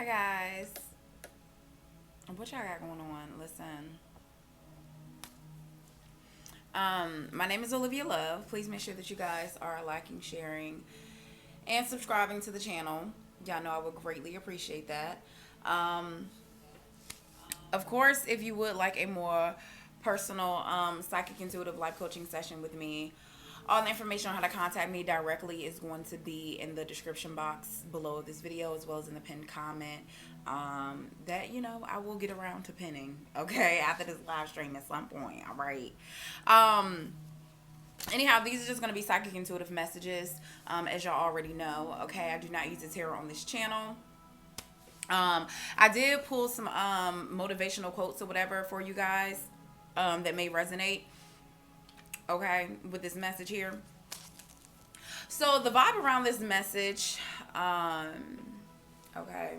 Hi guys. What y'all got going on? Listen. My name is Olivia Love. Please make sure that you guys are liking, sharing, and subscribing to the channel. Y'all know I would greatly appreciate that. Um, of course, if you would like a more personal psychic intuitive life coaching session with me, all the information on how to contact me directly is going to be in the description box below this video, as well as in the pinned comment. That I will get around to pinning, okay, after this live stream at some point. All right. Um, Anyhow, these are just going to be psychic intuitive messages, as y'all already know. Okay, I do not use the tarot on this channel. I did pull some motivational quotes or whatever for you guys that may resonate, okay, with this message here. So the vibe around this message, okay.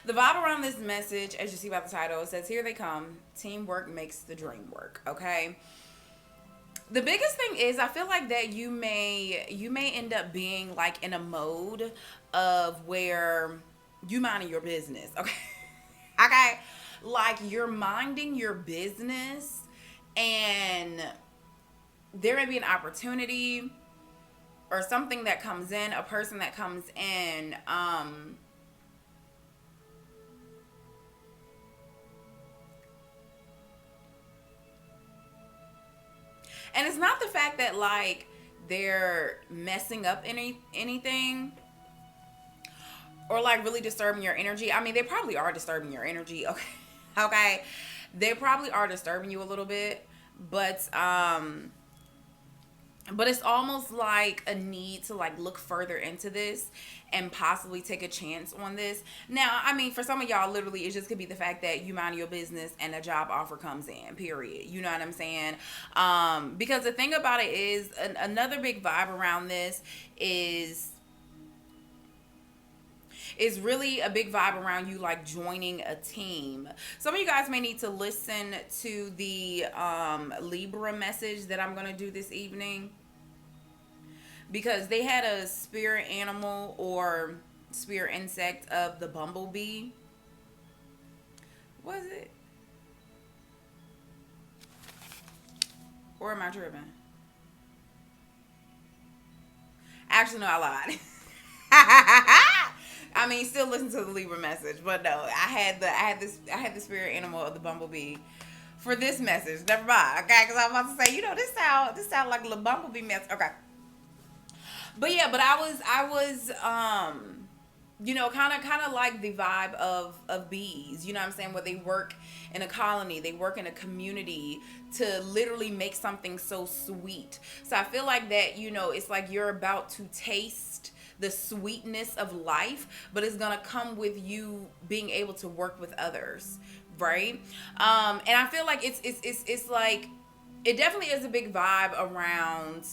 The vibe around this message, as you see by the title, it says, "Here they come. Teamwork makes the dream work." Okay. The biggest thing is, I feel like that you may end up being like in a mode of where you minding your business. Okay. Okay. Like you're minding your business, and there may be an opportunity or something that comes in, a person that comes in, and it's not the fact that like they're messing up anything or like really disturbing your energy. I mean, they probably are disturbing your energy. Okay. Okay. They probably are disturbing you a little bit, but it's almost like a need to like look further into this and possibly take a chance on this. Now, I mean, for some of y'all, literally, it just could be the fact that you mind your business and a job offer comes in, period. You know what I'm saying? Because the thing about it is, another big vibe around this is really a big vibe around you like joining a team. Some of you guys may need to listen to the Libra message that I'm going to do this evening, because they had a spirit animal or spirit insect of the bumblebee. Was it? Or am I tripping? Actually, no, I lied. I mean, still listen to the Libra message, but no, I had the spirit animal of the bumblebee for this message. Never mind, okay? Because I was about to say, this sound like a little bumblebee message. Okay, but yeah, but I was kind of like the vibe of bees. You know what I'm saying? Where they work in a colony, they work in a community to literally make something so sweet. So I feel like that, it's like you're about to taste the sweetness of life, but it's gonna come with you being able to work with others, right? And I feel like it's like it definitely is a big vibe around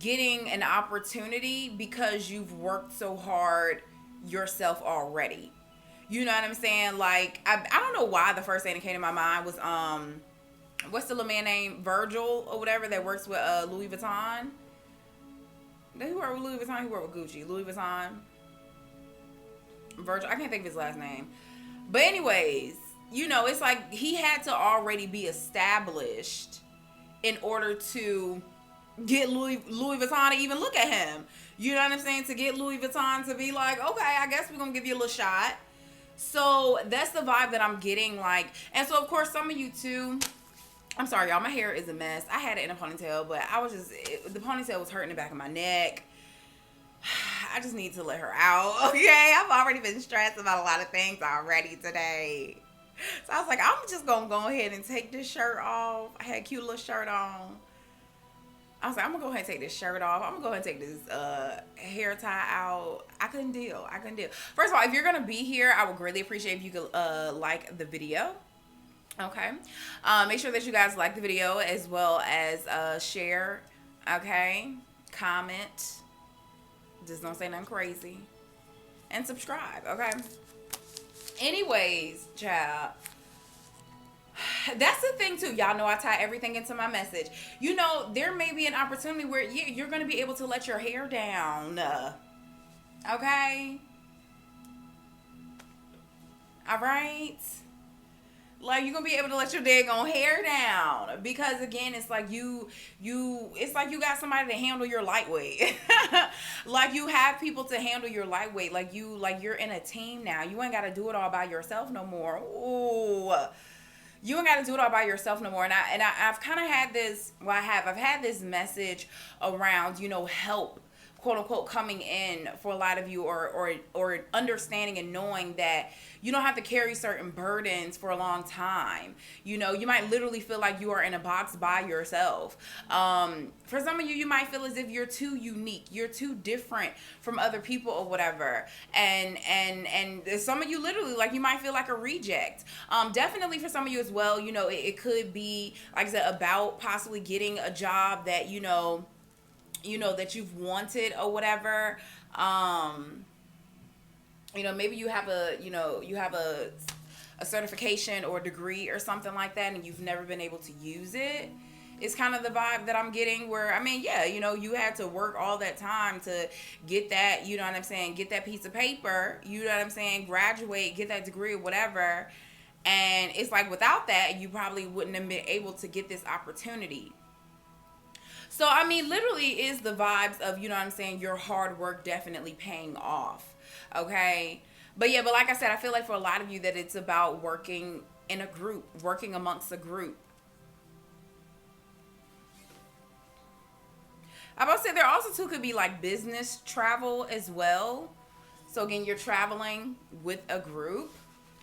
getting an opportunity because you've worked so hard yourself already. You know what I'm saying? Like I don't know why the first thing that came to my mind was what's the little man named Virgil or whatever that works with Louis Vuitton. Who worked with Louis Vuitton? Who worked with Gucci? Louis Vuitton. Virgil. I can't think of his last name. But anyways, it's like he had to already be established in order to get Louis Vuitton to even look at him. You know what I'm saying? To get Louis Vuitton to be like, okay, I guess we're gonna give you a little shot. So that's the vibe that I'm getting, like, and so of course some of you too. I'm sorry, y'all. My hair is a mess. I had it in a ponytail, but the ponytail was hurting the back of my neck. I just need to let her out. Okay, I've already been stressed about a lot of things already today. So I was like, I'm just gonna go ahead and take this shirt off. I had a cute little shirt on. I was like, I'm gonna go ahead and take this shirt off. I'm gonna go ahead and take this hair tie out. I couldn't deal. First of all, if you're gonna be here, I would greatly appreciate if you could like the video. Okay. Make sure that you guys like the video as well as share. Okay. Comment. Just don't say nothing crazy. And subscribe. Okay. Anyways, child. That's the thing too. Y'all know I tie everything into my message. There may be an opportunity where you're going to be able to let your hair down. Okay? All right. Like, you're gonna be able to let your daggone hair down, because again, it's like it's like you got somebody to handle your lightweight. Like, you have people to handle your lightweight. Like, you're in a team now. You ain't got to do it all by yourself no more. Ooh, you ain't got to do it all by yourself no more. I've kind of had this. Well, I've had this message around, help, quote unquote, coming in for a lot of you, or understanding and knowing that you don't have to carry certain burdens for a long time. You might literally feel like you are in a box by yourself. For some of you, you might feel as if you're too unique, you're too different from other people or whatever. And some of you literally, like, you might feel like a reject. Definitely for some of you as well, it could be, like I said, about possibly getting a job that, that you've wanted or whatever. Maybe you have a certification or degree or something like that, and you've never been able to use it. It's kind of the vibe that I'm getting, where, you had to work all that time to get that, get that piece of paper, graduate, get that degree or whatever. And it's like, without that, you probably wouldn't have been able to get this opportunity. So, literally is the vibes of, your hard work definitely paying off. Okay. But like I said, I feel like for a lot of you that it's about working in a group, working amongst a group. I about to say there also too could be like business travel as well. So again, you're traveling with a group.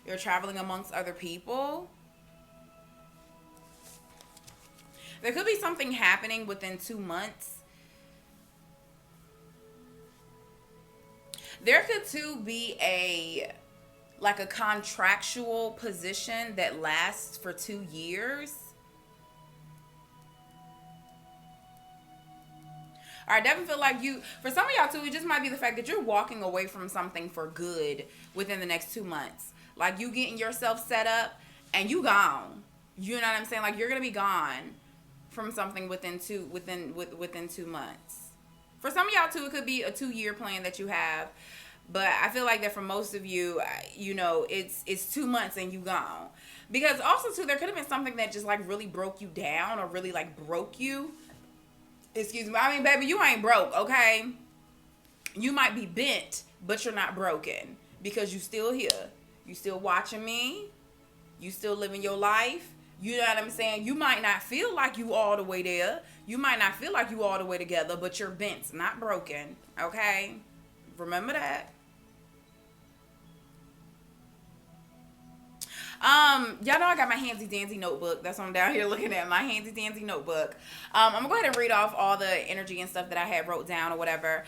You're traveling amongst other people. There could be something happening within 2 months. There could too be a contractual position that lasts for 2 years. All right, definitely feel like for some of y'all too, it just might be the fact that you're walking away from something for good within the next 2 months. Like, you getting yourself set up and you gone. You know what I'm saying? Like, you're gonna be gone from something within 2 months. For some of y'all too, it could be a 2-year plan that you have, but I feel like that for most of you, it's 2 months and you gone. Because also too, there could have been something that just like really broke you down, or really like broke you. Excuse me. Baby, you ain't broke, okay? You might be bent, but you're not broken, because you still here. You still watching me. You still living your life. You know what I'm saying? You might not feel like you all the way there. You might not feel like you all the way together, but you're bent, not broken. Okay? Remember that. Y'all know I got my handsy dandy notebook. That's what I'm down here looking at, my handsy dandy notebook. I'm gonna go ahead and read off all the energy and stuff that I had wrote down or whatever.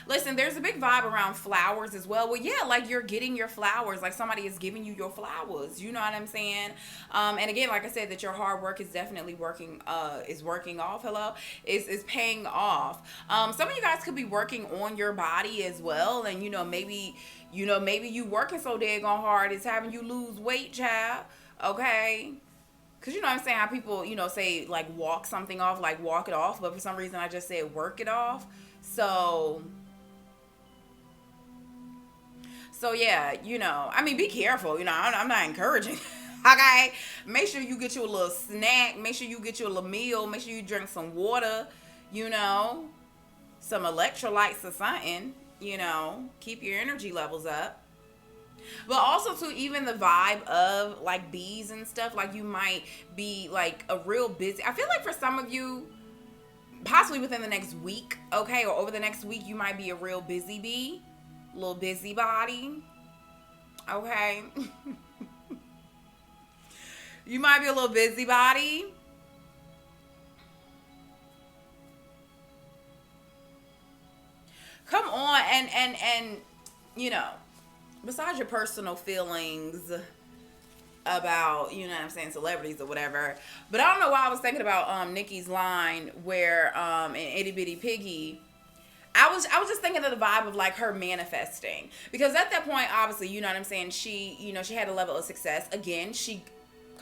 Listen, there's a big vibe around flowers as well. Well, yeah, like you're getting your flowers. Like somebody is giving you your flowers. You know what I'm saying? And again, like I said, that your hard work is definitely working off. Hello? Is paying off. Some of you guys could be working on your body as well. And, maybe you working so daggone hard, it's having you lose weight, child. Okay? Because, I'm saying, how people, say, like, walk something off, like, walk it off. But for some reason, I just said work it off. So yeah, be careful. I'm not encouraging. Okay? Make sure you get you a little snack. Make sure you get you a little meal. Make sure you drink some water, some electrolytes or something, keep your energy levels up. But also, too, even the vibe of, like, bees and stuff, like, you might be, like, a real busy. I feel like for some of you, possibly within the next week, okay, or over the next week, you might be a real busy bee. Little busybody, okay? You might be a little busybody. Come on, and besides your personal feelings about, celebrities or whatever, but I don't know why I was thinking about Nicki's line where in Itty Bitty Piggy, I was just thinking of the vibe of like her manifesting, because at that point, obviously, she had a level of success. Again, she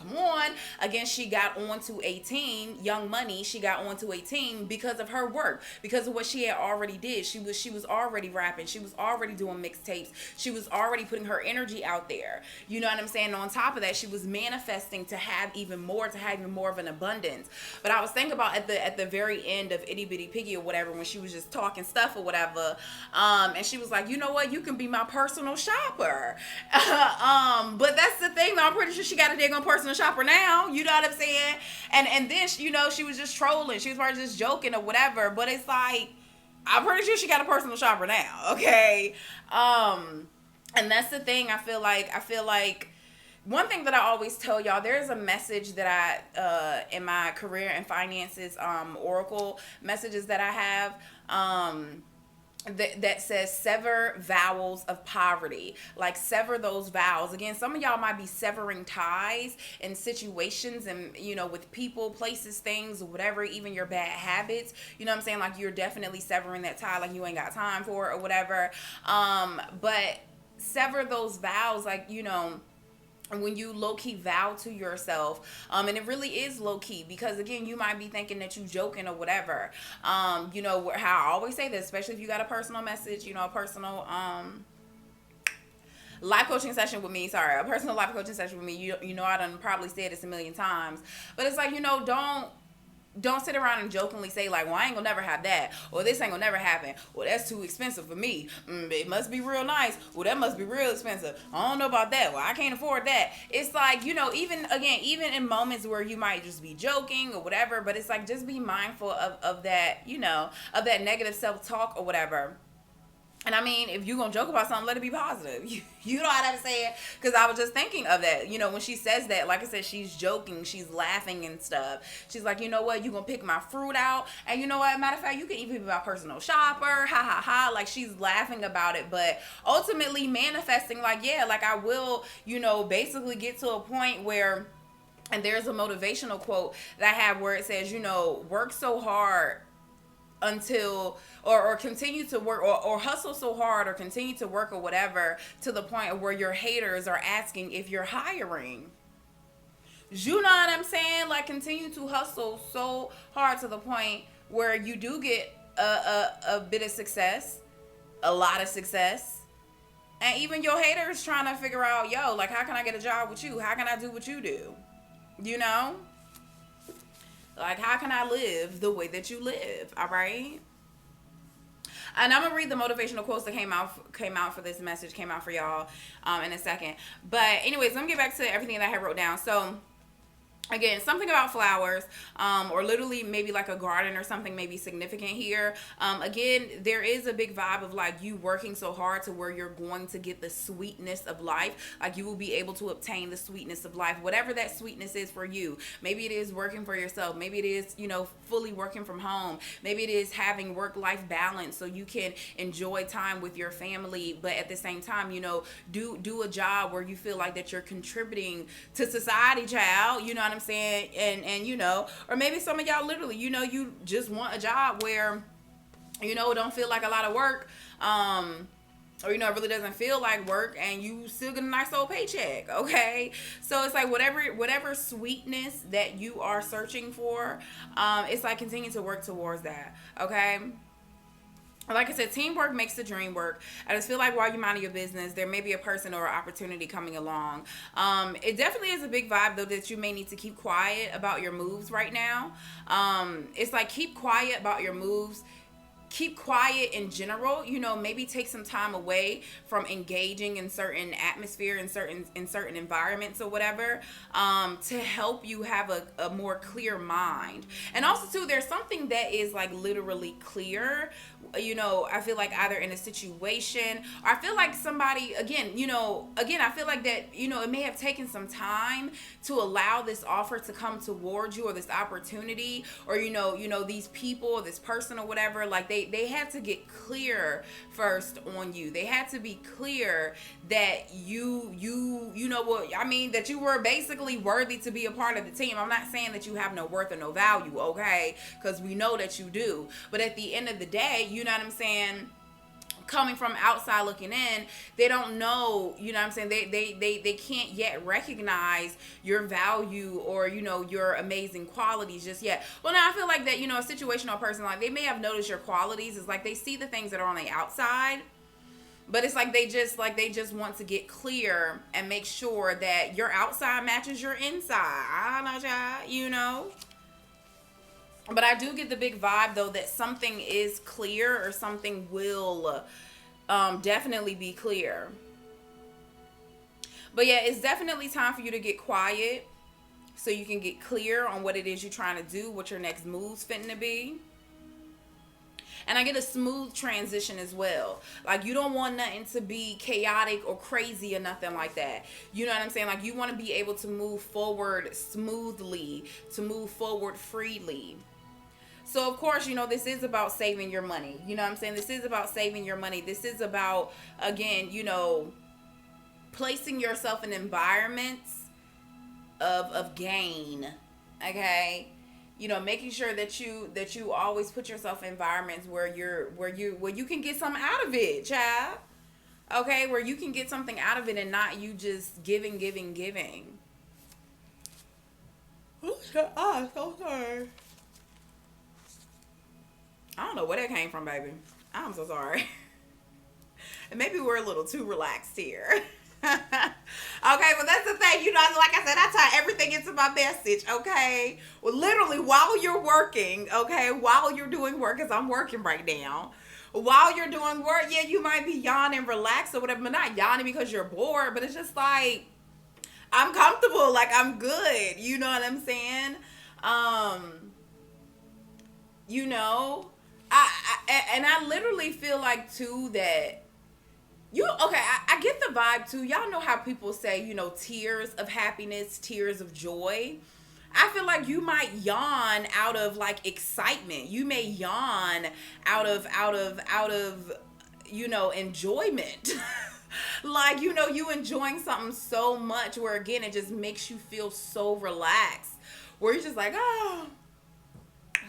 come on. Again, she got onto a team, Young Money. She got onto a team because of her work, because of what she had already did. She was already rapping. She was already doing mixtapes. She was already putting her energy out there. You know what I'm saying? On top of that, she was manifesting to have even more, of an abundance. But I was thinking about at the very end of Itty Bitty Piggy or whatever, when she was just talking stuff or whatever, and she was like, you know what, you can be my personal shopper. But that's the thing though, I'm pretty sure she got a daggone personal shopper now. You know what I'm saying? And then she was just trolling. She was probably just joking or whatever. But it's like, I'm pretty sure she got a personal shopper now. Okay. And that's the thing. I feel like one thing that I always tell y'all, there's a message that I in my career and finances oracle messages that I have that says sever vows of poverty. Like, sever those vows. Again, some of y'all might be severing ties in situations and, with people, places, things, whatever, even your bad habits. You know what I'm saying? Like, you're definitely severing that tie, like you ain't got time for it or whatever. But sever those vows, like, when you low-key vow to yourself, and it really is low-key, because again, you might be thinking that you joking or whatever. How I always say this, especially if you got a personal message, a personal life coaching session with me. Sorry, a personal life coaching session with me. I done probably said this a million times, but it's like, don't sit around and jokingly say like, well, I ain't gonna never have that, or this ain't gonna never happen, well, that's too expensive for me. It must be real nice. Well, that must be real expensive. I don't know about that. Well, I can't afford that. It's like, even in moments where you might just be joking or whatever, but it's like, just be mindful of that, of that negative self-talk or whatever. And I mean, if you're going to joke about something, let it be positive. You know what I'm saying? Because I was just thinking of that. When she says that, like I said, she's joking, she's laughing and stuff. She's like, you know what? You're going to pick my fruit out. And you know what? Matter of fact, you can even be my personal shopper. Ha, ha, ha. Like, she's laughing about it. But ultimately manifesting, like, yeah, like I will, basically get to a point where, and there's a motivational quote that I have where it says, work so hard until or continue to work or hustle so hard or continue to work or whatever to the point where your haters are asking if you're hiring. You know what I'm saying? Like, continue to hustle so hard to the point where you do get a bit of success, a lot of success, and even your haters trying to figure out, yo, like, how can I get a job with you? How can I do what you do? Like, how can I live the way that you live? All right. And I'm gonna read the motivational quotes that came out for this message, came out for y'all in a second. But anyways, let me get back to everything that I had wrote down. So again, something about flowers, or literally maybe like a garden or something maybe significant here. Again, there is a big vibe of like you working so hard to where you're going to get the sweetness of life. Like, you will be able to obtain the sweetness of life, whatever that sweetness is for you. Maybe it is working for yourself. Maybe it is, fully working from home. Maybe it is having work-life balance so you can enjoy time with your family, but at the same time, do a job where you feel like that you're contributing to society, child. You know what I'm saying? And or maybe some of y'all literally, you just want a job where, it don't feel like a lot of work, or, it really doesn't feel like work, and you still get a nice old paycheck. Okay. So it's like whatever sweetness that you are searching for, it's like continue to work towards that. Okay. Like I said, teamwork makes the dream work. I just feel like while you're minding your business, there may be a person or opportunity coming along. It definitely is a big vibe, though, that you may need to keep quiet about your moves right now. It's like, keep quiet about your moves. Keep quiet in general. Maybe take some time away from engaging in certain atmosphere, in certain environments or whatever, to help you have a more clear mind. And also too, there's something that is like literally clear. I feel like either in a situation, or I feel like somebody, I feel like that, it may have taken some time to allow this offer to come towards you, or this opportunity, or, these people, or this person or whatever, like they had to get clear first on you. They had to be clear that that you were basically worthy to be a part of the team. I'm not saying that you have no worth or no value, okay? Because we know that you do. But at the end of the day, you know what I'm saying? coming from outside looking in, they don't know, you know what I'm saying, they can't yet recognize your value or, you know, your amazing qualities just yet. Well, now I feel like that, you know, a situational person, like, they may have noticed your qualities. It's like they see the things that are on the outside, but it's like they just want to get clear and make sure that your outside matches your inside. I don't know, y'all, you know. But I do get the big vibe, though, that something is clear, or something will definitely be clear. But yeah, it's definitely time for you to get quiet so you can get clear on what it is you're trying to do, what your next move's fitting to be. And I get a smooth transition as well. Like, you don't want nothing to be chaotic or crazy or nothing like that. You know what I'm saying? Like, you want to be able to move forward smoothly, to move forward freely. So, of course, you know, this is about saving your money. You know what I'm saying? This is about saving your money. This is about, again, you know, placing yourself in environments of gain. Okay? You know, making sure that you always put yourself in environments where you can get something out of it, child. Okay, where you can get something out of it and not you just giving. Oh, so sorry. I don't know where that came from, baby. I'm so sorry. And maybe we're a little too relaxed here. Okay, but that's the thing, you know, like I said, I tie everything into my message. Okay, well, literally, while you're working, okay, while you're doing work, because I'm working right now, while you're doing work, yeah, you might be yawning, relaxed or whatever, but not yawning because you're bored, but it's just like, I'm comfortable, like, I'm good, you know what I'm saying? You know, I literally feel like, too, that I get the vibe, too. Y'all know how people say, you know, tears of happiness, tears of joy. I feel like you might yawn out of, like, excitement. You may yawn out of, you know, enjoyment. Like, you know, you enjoying something so much where, again, it just makes you feel so relaxed. Where you're just like, oh,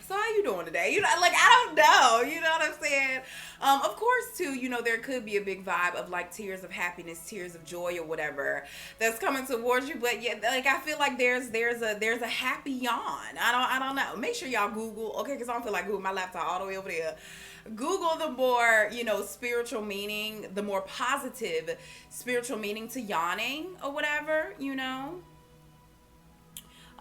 so how you doing today? You know, like, I don't know. You know what I'm saying? Of course, too, you know, there could be a big vibe of, like, tears of happiness, tears of joy or whatever that's coming towards you. But, yeah, like, I feel like there's a happy yawn. I don't know. Make sure y'all Google, okay, because I don't feel like Google. My laptop all the way over there. Google the more, you know, spiritual meaning, the more positive spiritual meaning to yawning or whatever, you know.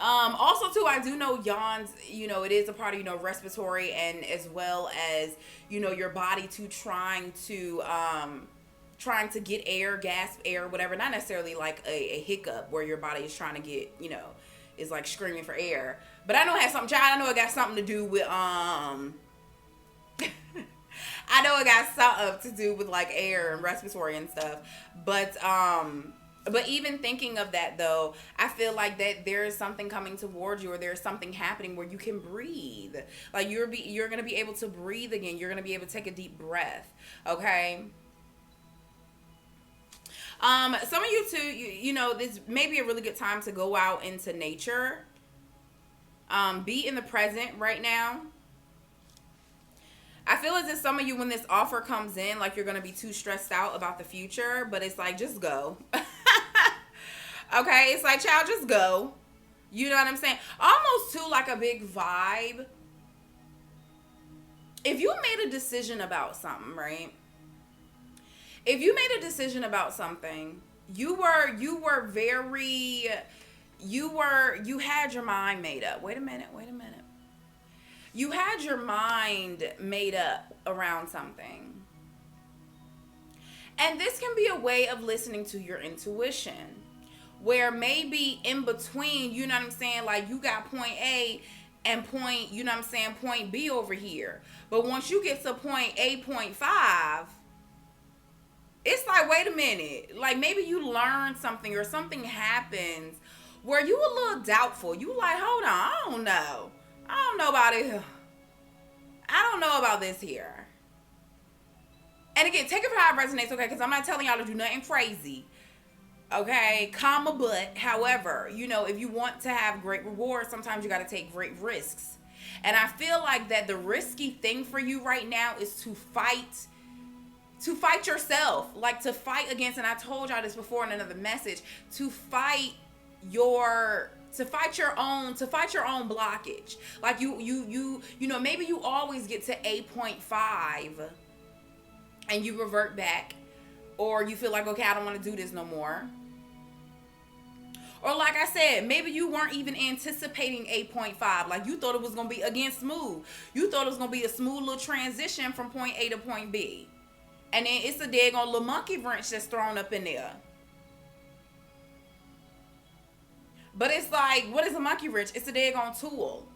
Also, too, I do know yawns, you know, it is a part of, you know, respiratory, and as well as, you know, your body too trying to get air, gasp air, whatever. Not necessarily like a hiccup where your body is trying to get, you know, is like screaming for air. But I know it has something, child, I know it got something to do with, I know it got something to do with like air and respiratory and stuff. But even thinking of that, though, I feel like that there is something coming towards you, or there's something happening where you can breathe. Like, you're going to be able to breathe again. You're going to be able to take a deep breath. Okay? Some of you, too, you know, this may be a really good time to go out into nature. Be in the present right now. I feel as if some of you, when this offer comes in, like, you're going to be too stressed out about the future, but it's like, just go. Okay, it's like, child, just go. You know what I'm saying? Almost too like a big vibe. If you made a decision about something, right? If you made a decision about something, you had your mind made up. Wait a minute. You had your mind made up around something. And this can be a way of listening to your intuition, where maybe in between, you know what I'm saying, like, you got point A and point, you know what I'm saying, point B over here. But once you get to point A, point 5, it's like, wait a minute. Like, maybe you learned something or something happens where you a little doubtful. You like, hold on, I don't know about it. I don't know about this here. And again, take it for how it resonates, okay? Because I'm not telling y'all to do nothing crazy. Okay, comma, but, however, you know, if you want to have great rewards, sometimes you got to take great risks. And I feel like that the risky thing for you right now is to fight to fight yourself, like to fight against, and I told y'all this before in another message, to fight your own blockage. Like you know, maybe you always get to 8.5 and you revert back, or you feel like, okay, I don't want to do this no more. Or like I said, maybe you weren't even anticipating 8.5. Like you thought it was going to be, again, smooth. You thought it was going to be a smooth little transition from point A to point B. And then it's a daggone little monkey wrench that's thrown up in there. But it's like, what is a monkey wrench? It's a daggone tool.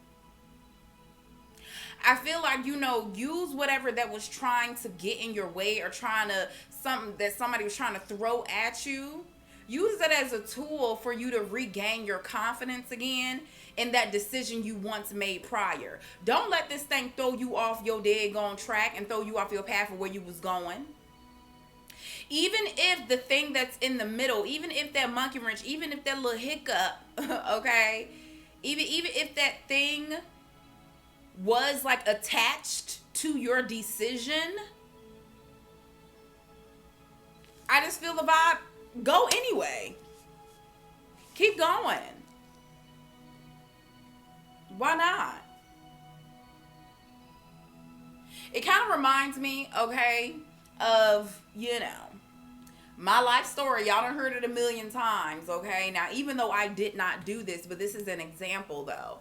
I feel like, you know, use whatever that was trying to get in your way, or something that somebody was trying to throw at you. Use it as a tool for you to regain your confidence again in that decision you once made prior. Don't let this thing throw you off your daggone track and throw you off your path of where you was going. Even if the thing that's in the middle, even if that monkey wrench, even if that little hiccup, okay, even if that thing was like attached to your decision, I just feel the vibe. Go anyway. Keep going. Why not? It kind of reminds me, okay, of, you know, my life story. Y'all done heard it a million times, okay? Now, even though I did not do this, but this is an example, though.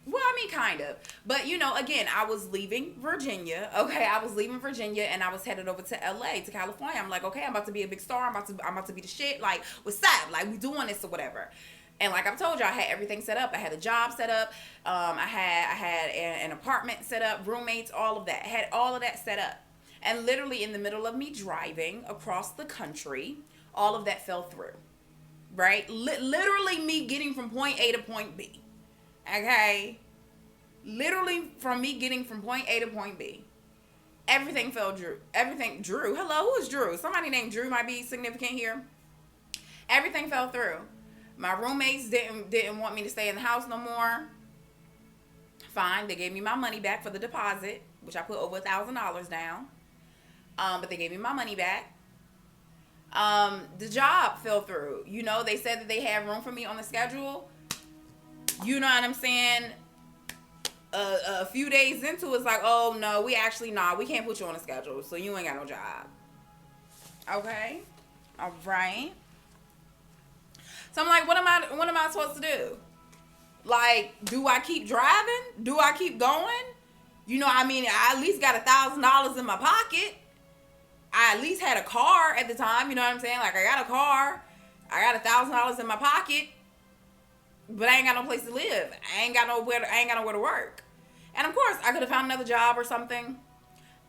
Well, I mean, kind of. But, you know, again, I was leaving Virginia. Okay, I was leaving Virginia and I was headed over to LA, to California. I'm like, okay, I'm about to be a big star. I'm about to be the shit. Like, what's up? Like, we doing this or whatever. And like I've told you, I had everything set up. I had a job set up. I had an apartment set up, roommates, all of that. I had all of that set up. And literally in the middle of me driving across the country, all of that fell through. Right? Literally me getting from point A to point B. Okay, literally from me getting from point A to point B, everything fell Drew. Hello, who is Drew? Somebody named Drew might be significant here. Everything fell through. My roommates didn't want me to stay in the house no more. Fine, they gave me my money back for the deposit, which I put over $1,000 down. But they gave me my money back. The job fell through. You know, they said that they had room for me on the schedule. You know what I'm saying? A few days into it's like, oh no, we can't put you on a schedule, so you ain't got no job. Okay, all right. So I'm like, what am I supposed to do? Like, do I keep driving? Do I keep going? You know, I mean, I at least got $1,000 in my pocket. I at least had a car at the time. You know what I'm saying? Like, I got a car. I got $1,000 in my pocket. But I ain't got no place to live. I ain't got nowhere to work. And of course, I could have found another job or something.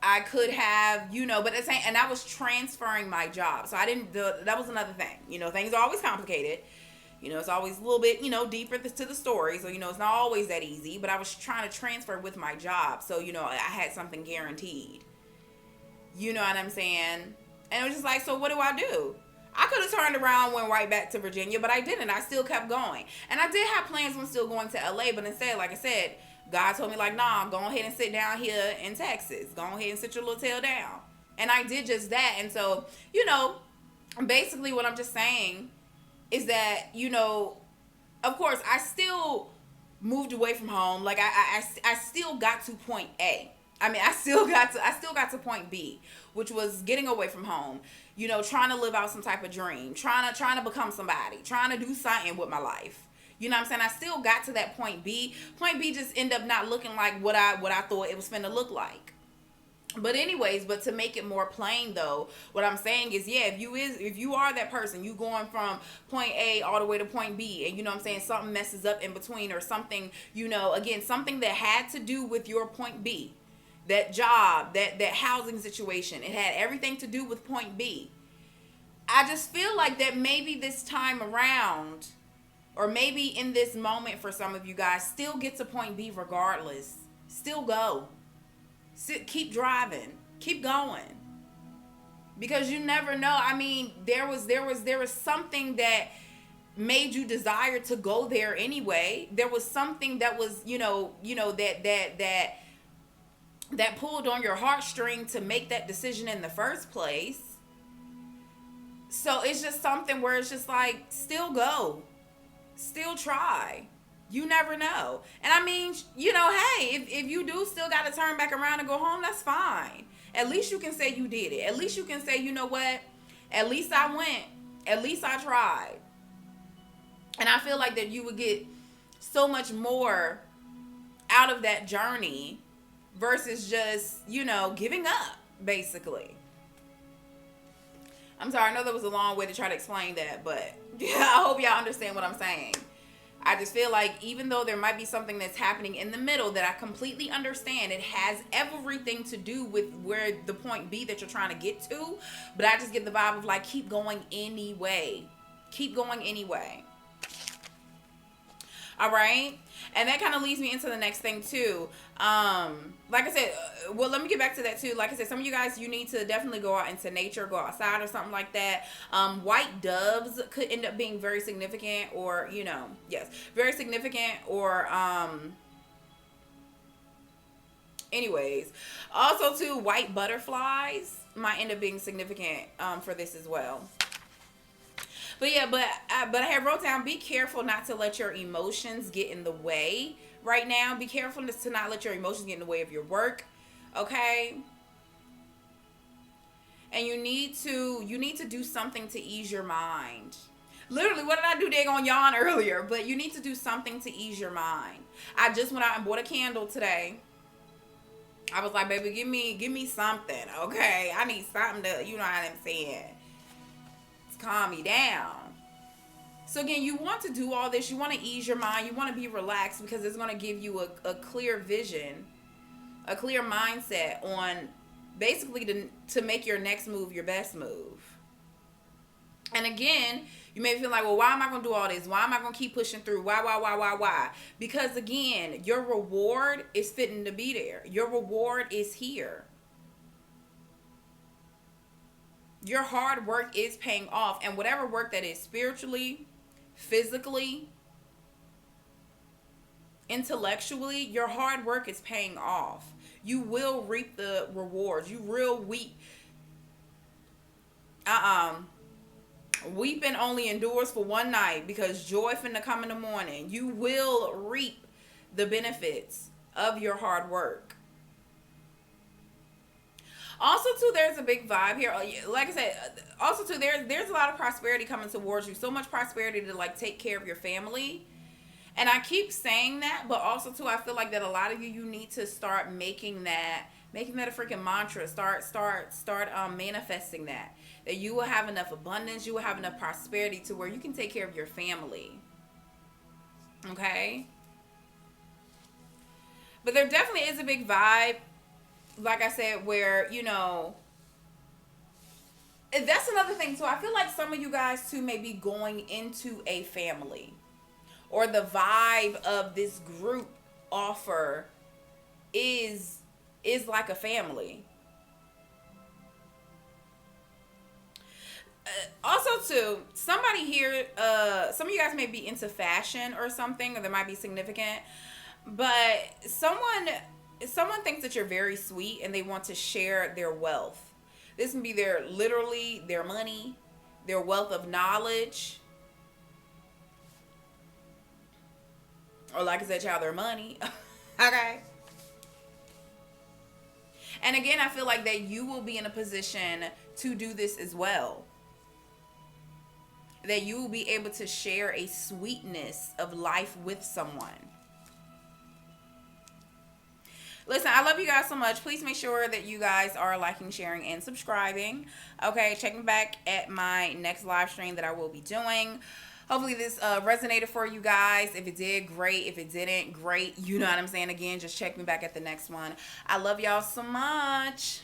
I could have, you know, but it's and I was transferring my job. So that was another thing. You know, things are always complicated. You know, it's always a little bit, you know, deeper to the story. So, you know, it's not always that easy. But I was trying to transfer with my job. So, you know, I had something guaranteed. You know what I'm saying? And it was just like, so what do I do? I could have turned around, went right back to Virginia, but I didn't. I still kept going. And I did have plans on still going to LA, but instead, like I said, God told me, like, nah, go ahead and sit down here in Texas. Go ahead and sit your little tail down. And I did just that. And so, you know, basically what I'm just saying is that, you know, of course, I still moved away from home. Like, I still got to point A. I mean, I still got to point B, which was getting away from home. You know, trying to live out some type of dream, trying to become somebody, trying to do something with my life. You know what I'm saying? I still got to that point B. Point B just ended up not looking like what I thought it was finna look like. But anyways, but to make it more plain though, what I'm saying is, yeah, if you are that person, you going from point A all the way to point B, and you know what I'm saying, something messes up in between or something, you know, again, something that had to do with your point B. That job, that housing situation, it had everything to do with point B. I just feel like that maybe this time around, or maybe in this moment for some of you guys, still get to point B regardless. Still go. Keep driving. Keep going. Because you never know. I mean, there was something that made you desire to go there anyway. There was something that was, you know, that that pulled on your heartstring to make that decision in the first place. So it's just something where it's just like, still go, still try. You never know. And I mean, hey, if you do still got to turn back around and go home, that's fine. At least you can say you did it. At least you can say, you know what? At least I went. At least I tried. And I feel like that you would get so much more out of that journey versus just, giving up, basically. I'm sorry, I know that was a long way to try to explain that, but yeah, I hope y'all understand what I'm saying. I just feel like even though there might be something that's happening in the middle that I completely understand, it has everything to do with where the point B that you're trying to get to, but I just get the vibe of like, keep going anyway. Keep going anyway. All right. And that kind of leads me into the next thing too. Like I said, well, let me get back to that too. Like I said, some of you guys, you need to definitely go out into nature, go outside or something like that. White doves could end up being very significant, or, yes, very significant, or, anyways, also too, white butterflies might end up being significant, for this as well. But yeah, but I have wrote down, be careful not to let your emotions get in the way right now. Be careful to not let your emotions get in the way of your work, okay? And you need to do something to ease your mind. Literally, what did I do? They on yawn earlier, but you need to do something to ease your mind. I just went out and bought a candle today. I was like, baby, give me something, okay? I need something to, you know what I'm saying, calm me down. So again, you want to do all this. You want to ease your mind. You want to be relaxed because it's going to give you a clear vision, a clear mindset on basically to make your next move your best move. And again, you may feel like, well, why am I going to do all this? Why am I going to keep pushing through? Why? Because again, your reward is fitting to be there. Your reward is here. Your hard work is paying off. And whatever work that is spiritually, physically, intellectually, your hard work is paying off. You will reap the rewards. You will weep. Weeping only endures for one night, because joy finna come in the morning. You will reap the benefits of your hard work. Also, too, there's a big vibe here. Like I said, also, too, there's a lot of prosperity coming towards you. So much prosperity to, like, take care of your family. And I keep saying that, but also, too, I feel like that a lot of you need to start making that a freaking mantra. Start manifesting that you will have enough abundance. You will have enough prosperity to where you can take care of your family. Okay? But there definitely is a big vibe, like I said, where, that's another thing too. I feel like some of you guys too may be going into a family, or the vibe of this group offer is like a family. Also too, somebody here, some of you guys may be into fashion or something, or there might be significant, but someone thinks that you're very sweet and they want to share their wealth. This can be their money, their wealth of knowledge, or like I said, child, their money. Okay. And again, I feel like that you will be in a position to do this as well. That you will be able to share a sweetness of life with someone. Listen, I love you guys so much. Please make sure that you guys are liking, sharing, and subscribing. Okay, checking back at my next live stream that I will be doing. Hopefully this resonated for you guys. If it did, great. If it didn't, great. You know what I'm saying? Again, just check me back at the next one. I love y'all so much.